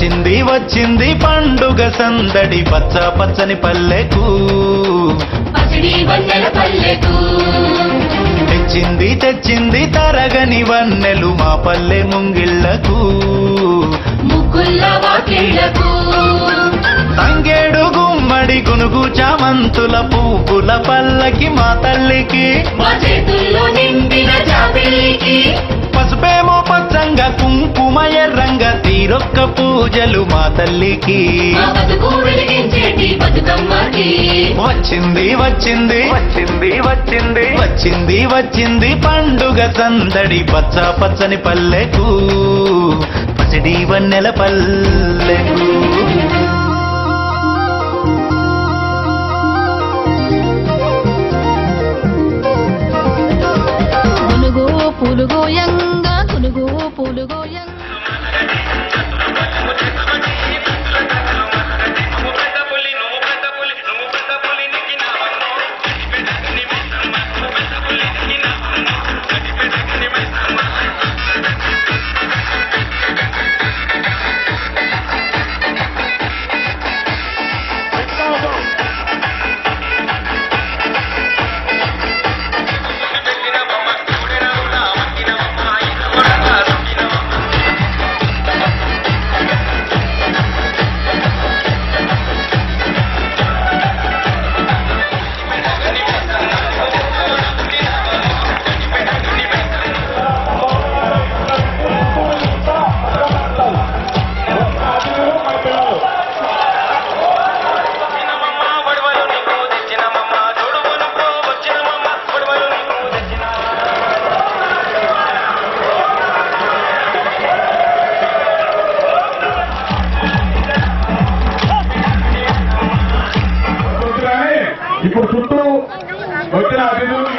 వచ్చింది వచ్చింది పండుగ సందడి పచ్చ పచ్చని పల్లెకు తెచ్చింది తెచ్చింది తరగని వన్నెలు మా పల్లె ముంగిళ్లకు తంగేడు గుమ్మడి గునుగు చామంతుల పువ్వుల పల్లకి మా తల్లికి పసుపేమో పచ్చంగా కుంకుమ ఎర్రంగా తీరొక్క పూజలు మా తల్లికి వచ్చింది వచ్చింది వచ్చింది వచ్చింది వచ్చింది వచ్చింది పండుగ సందడి పచ్చ పచ్చని పల్లెకు పసిడి వన్నెల పల్లెకు పూలుగోయంగా కునుగు పూలుగోయంగా ఇప్పుడు చుట్టూ వచ్చిన అతిథులు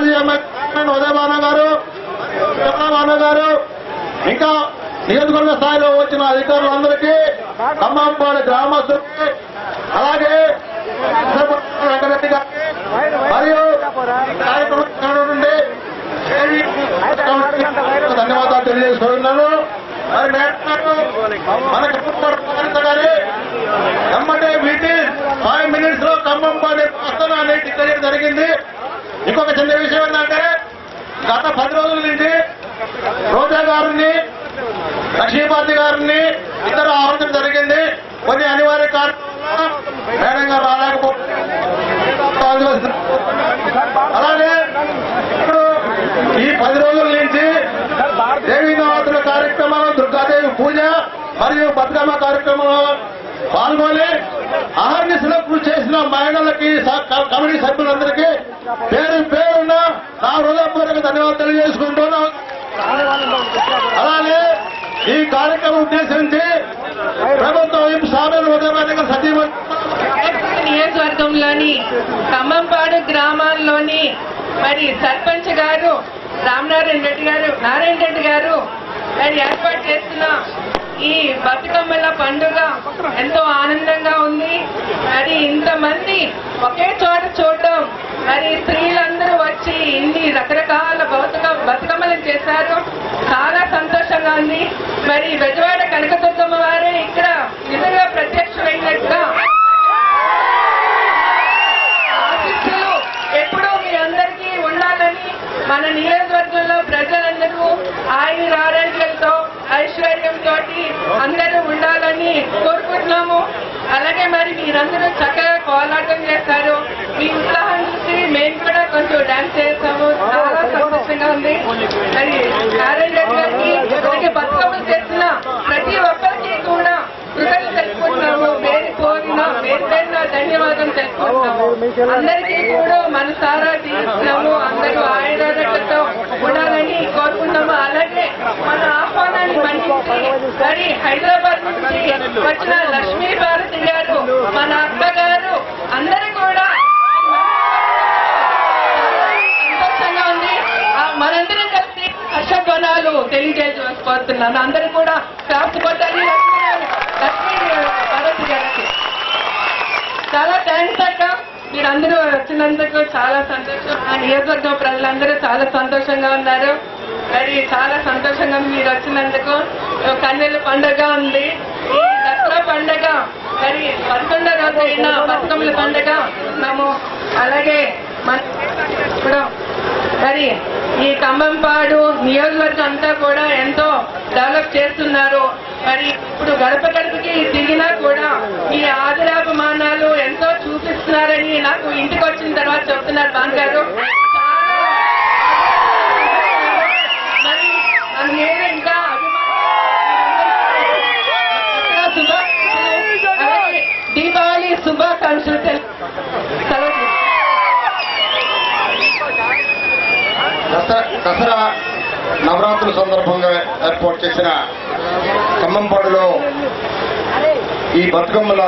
మాజీ ఎమ్మెల్యే ఉదయభాను గారు, భాను గారు, ఇంకా నియోజకవర్గ స్థాయిలో వచ్చిన అధికారులందరికీ, ఖమ్మంపాడు గ్రామస్తులకి, అలాగే వెంకటరెడ్డి గారికి మరియు కార్యక్రమం నుండి ధన్యవాదాలు తెలియజేస్తున్నాను. మరి మనకి ఎమ్మటే మీటింగ్ 5 minutes లో ఖమ్మంపాడు వస్తానని డిక్లేర్ జరిగింది. ఇంకొక చిన్న విషయం ఏంటంటే గత 10 రోజుల నుంచి రోజా గారిని, లక్ష్మీపాతి గారిని ఇద్దరు ఆహ్వానం జరిగింది. కొన్ని అనివార్య కారణాల మేడం గారు రాలేకపోతే, అలాగే ఇప్పుడు ఈ 10 రోజుల నుంచి దేవీ నవరాత్రుల కార్యక్రమాలు, దుర్గాదేవి పూజ మరియు బతుకమ్మ కార్యక్రమంలో పాల్గొని అహర్నిశలో కృషి చేసిన మహిళలకి, కమిటీ సభ్యులందరికీ పేరు పేరున నా హృదయపూర్వక ధన్యవాదాలు తెలియజేసుకుంటున్నాను. అలాగే ఈ కార్యక్రమం ఉద్దేశించి ప్రభుత్వం సామెలు ఉదయమైన సతీమణి నియోజకవర్గంలోని ఖమ్మంపాడు గ్రామాల్లోని మరి సర్పంచ్ గారు రామనారాయణ రెడ్డి గారు మరి ఏర్పాటు చేస్తున్న ఈ బతుకమ్మల పండుగ ఎంతో ఆనందంగా ఉంది. మరి ఇంతమంది ఒకే చోట చూడటం, మరి స్త్రీలందరూ వచ్చి ఇన్ని రకరకాల బతుకమ్మలు చేశారు. చాలా సంతోషంగా ఉంది. మరి బెజవాడ కనకదుర్గమ్మ వారే ఇక్కడ నిజంగా ప్రత్యక్షమైనట్టుగా ఆశీస్సులు ఎప్పుడూ మీ అందరికీ ఉండాలని, మన నియోజకవర్గంలో ప్రజలందరూ ఆయుర ఆరోగ్యాలతో ఐశ్వర్యంతో అందరూ ఉండాలని కోరుకుంటున్నాము. అలాగే మరి మీరందరూ చక్కగా కోలాటం చేస్తారు. మీ ఉత్సాహం చూసి మేము కూడా కొంచెం డాన్స్ చేస్తాము. చాలా సంతోషంగా ఉంది. మరి నారాయణ గారికి అలాగే బతుకమ్మలు చేస్తున్న ప్రతి ఒక్కరికి కూడా కృతజ్ఞతలు తెలుపుకుంటున్నాము. పేరున ధన్యవాదం తెలుపుకుంటున్నాము. అందరికీ కూడా మనసారా తీరుస్తున్నాము. అందరూ ఆయుర్వేదతో ఉండాలని కోరుకుంటున్నాము. అలాగే మన ఆహ్వానాన్ని మన్నించి మరి హైదరాబాద్ నుంచి వచ్చిన లక్ష్మీ భారతి గారు, మన అక్కగారు అందరూ కూడా సంతోషంగా ఉంది. మనందరం కలిసి హర్షధ్వానాలు తెలియజేసుకోతున్నాను. అందరూ కూడా క్లాప్స్ కొట్టాలి లక్ష్మీ భారతి గారికి. చాలా థ్యాంక్స్ అక్క, మీరందరూ వచ్చినందుకు చాలా సంతోషం. ఆ నియోజకవర్గం ప్రజలందరూ చాలా సంతోషంగా ఉన్నారు. మరి చాలా సంతోషంగా మీరు వచ్చినందుకు. కన్నెల పండుగ ఉంది, ఈ దసరా పండుగ, మరి 11వ రోజు అయిన బతుకమ్మల పండుగ మేము. అలాగే ఇప్పుడు మరి ఈ ఖమ్మంపాడు నియోజకవర్గం అంతా కూడా ఎంతో డెవలప్ చేస్తున్నారు. మరి ఇప్పుడు గడప గడపకి తిరిగినా కూడా మీ ఆదరాభిమానాలు ఎంతో చూపిస్తున్నారని నాకు ఇంటికి వచ్చిన తర్వాత చెప్తున్నారు బాన్ గారు. మరి నేను ఇంకా దీపావళి శుభాకాంక్షలు దసరా నవరాత్రుల సందర్భంగా ఏర్పాటు చేసిన ఖమ్మంపాడులో ఈ బతుకమ్మల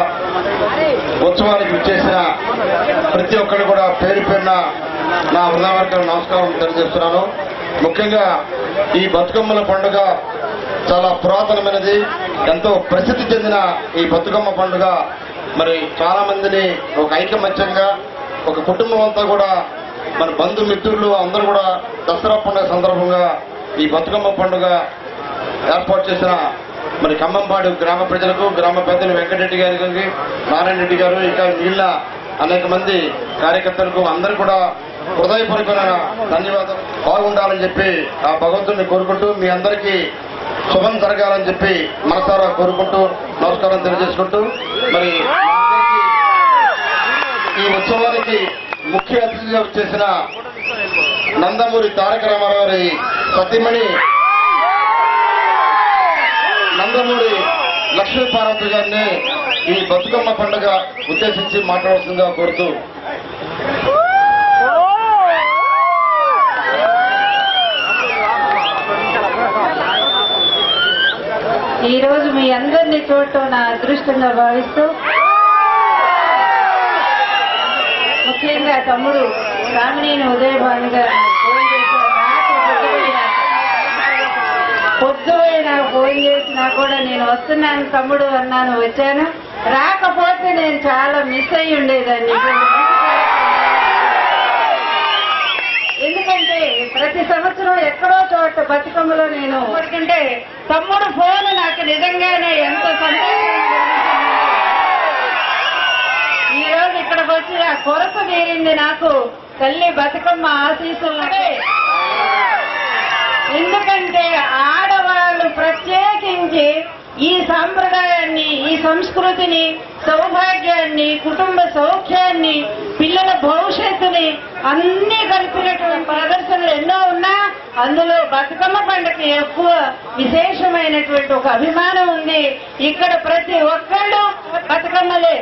ఉత్సవానికి విచ్చేసిన ప్రతి ఒక్కరు కూడా పేరు పేరున నా హృదయపూర్వక నమస్కారం తెలియజేస్తున్నాను. ముఖ్యంగా ఈ బతుకమ్మల పండుగ చాలా పురాతనమైనది, ఎంతో ప్రసిద్ధి చెందిన ఈ బతుకమ్మ పండుగ మరి చాలా మందిని ఒక ఐకమత్యంగా, ఒక కుటుంబం అంతా కూడా మన బంధుమిత్రులు అందరూ కూడా దసరా పండుగ సందర్భంగా ఈ బతుకమ్మ పండుగ ఏర్పాటు చేసిన మరి ఖమ్మంపాడు గ్రామ ప్రజలకు, గ్రామ పెద్దలు వెంకటరెడ్డి గారికి, నారాయణ రెడ్డి గారు, ఇంకా మిగిలిన అనేక మంది కార్యకర్తలకు అందరూ కూడా హృదయపూర్వకమైన ధన్యవాదాలు. బాగుండాలని చెప్పి ఆ భగవంతుడిని కోరుకుంటూ మీ అందరికీ శుభం జరగాలని చెప్పి మనసారా కోరుకుంటూ నమస్కారం తెలియజేసుకుంటూ మరి ఈ ఉత్సవానికి ముఖ్య అతిథిగా వచ్చేసిన నందమూరి తారక రామారావు గారి సతీమణి నందమూరి లక్ష్మీ పార్వతి గారిని ఈ బతుకమ్మ పండుగ ఉద్దేశించి మాట్లాడాల్సిందిగా కోరుతూ ఈ రోజు మీ అందరినీ చూడటం నా అదృష్టంగా భావిస్తూ, ముఖ్యంగా తమ్ముడు కామినేని ఉదయభాను గారు ఫోన్ చేశారు. పొద్దుపోయి నాకు ఫోన్ చేసినా కూడా నేను వస్తున్నాను తమ్ముడు అన్నాను, వచ్చాను. రాకపోతే నేను చాలా మిస్ అయ్యి ఉండేదాన్ని. ఎందుకంటే ప్రతి సంవత్సరం ఎక్కడో చోట బతుకమ్మలో నేను ఎందుకంటే తమ్ముడు ఫోన్ నాకు నిజంగానే ఎంత సంతోషం. ఈ రోజు ఇక్కడికి వచ్చి ఆ కొరత తీరింది నాకు తల్లి బతుకమ్మ ఆశీస్సులనే. ఎందుకంటే ఆడవాళ్ళు ప్రత్యేకించి ఈ సాంప్రదాయాన్ని, ఈ సంస్కృతిని, సౌభాగ్యాన్ని, కుటుంబ సౌఖ్యాన్ని, పిల్లల భవిష్యత్తుని అన్ని కలిపినటువంటి ప్రదర్శనలు ఎన్నో ఉన్నా అందులో బతుకమ్మ పండుగకి ఎక్కువ విశేషమైనటువంటి ఒక అభిమానం ఉంది. ఇక్కడ ప్రతి ఒక్కళ్ళు బతుకమ్మలే.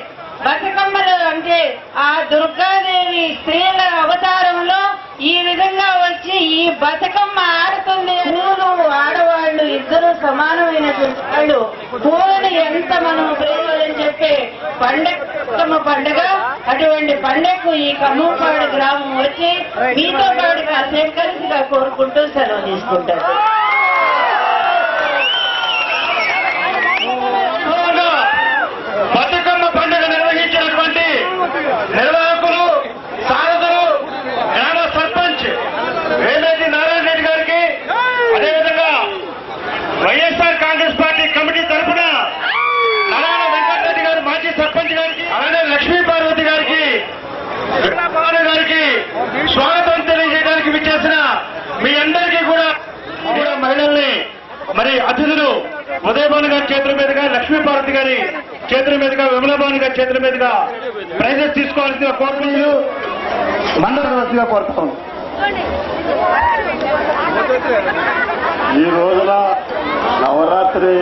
బతుకమ్మలు అంటే ఆ దుర్గాదేవి స్త్రీల అవతారంలో ఈ విధంగా వచ్చి ఈ బతుకమ్మ ఆడుతుంది. పూలు ఆడవాళ్ళు ఇద్దరు సమానమైనటువంటి వాళ్ళు. పూలని ఎంత మనం ప్రేమని చెప్పే పండుగ పండుగ. అటువంటి పండుగకు ఈ ఖమ్మంపాడు గ్రామం వచ్చి మీతో పాటు కాసేపు కలిసిగా కోరుకుంటూ సెలవు తీసుకుంటారు. బతుకమ్మ పండుగ నిర్వహించినటువంటి నిర్వాహకులు, సారథులు, గ్రామ సర్పంచ్ వేలేటి నారాయణ రెడ్డి గారికి, అదేవిధంగా వైఎస్ఆర్ కాంగ్రెస్ పార్టీ కమిటీ తరఫున నారాయణ వెంకటరెడ్డి గారు మాజీ సర్పంచ్ గారికి, అలాగే లక్ష్మీ పార్వతి గారికి, భాను గారికి స్వాగతం తెలియజేయడానికి విచ్చేసిన మీ అందరికీ కూడా మహిళల్ని, మరి అతిథులు ఉదయభాను గారి చేతుల మీదుగా, లక్ష్మీపార్వతి గారి చేతుల మీదుగా, విమలాభాను గారి చేతుల మీదుగా ప్రైజెస్ తీసుకోవాల్సిన కోరుకుంటూ మండలవాసిగా కోరుతాం. ఈ రోజున నవరాత్రి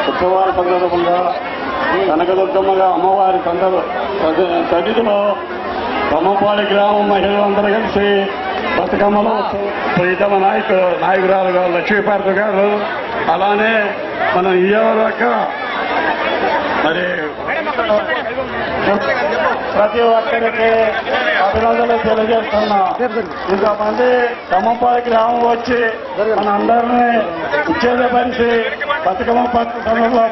ఉత్సవాల సందర్భంగా కనకదుర్గమ్మగా అమ్మవారి సన్నిధిలో ఖమ్మంపాడు గ్రామం మహిళలందరూ కలిసి బతుకమ్మలో ప్రీతమ నాయకురాలు గారు లక్ష్మీపార్వతి గారు, అలానే మన ఇయ్యవరక మరి ప్రతి ఒక్కరికి అభినందనలు తెలియజేస్తున్నా. ఇంతమంది ఖమ్మంపాడు గ్రామం వచ్చి మన అందరినీ ఉత్తేజపరిచి బతుకమ్మ పథకంలో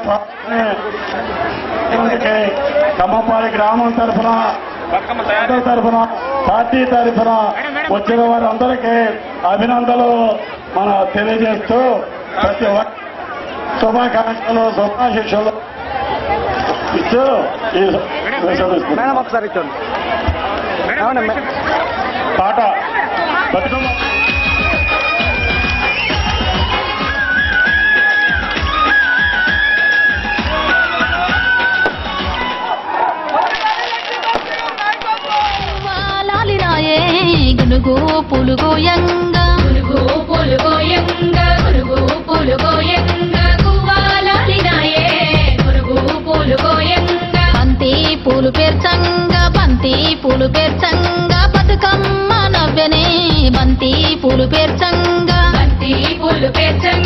ఖమ్మంపాడు గ్రామం తరఫున, తరఫున, పార్టీ తరఫున వచ్చిన వారందరికీ అభినందనలు మనం తెలియజేస్తూ ప్రతి ఒక్క శుభాకాంక్షలు, శుభాశిక్షలు ఇస్తూ ఒకసారి పాట బతుకమ్మ గునుగు పులుగోయంగా, గునుగు పులుగోయంగా, గునుగు పులుగోయంగా, గువ్వాలాలినాయే గునుగు పులుగోయంగా. బంతి పూలు పేర్చంగా, బంతి పూలు పేర్చంగా, బతుకమ్మ నవ్వెనే బంతి పూలు పేర్చంగా, బంతి పూలు పేర్చంగా.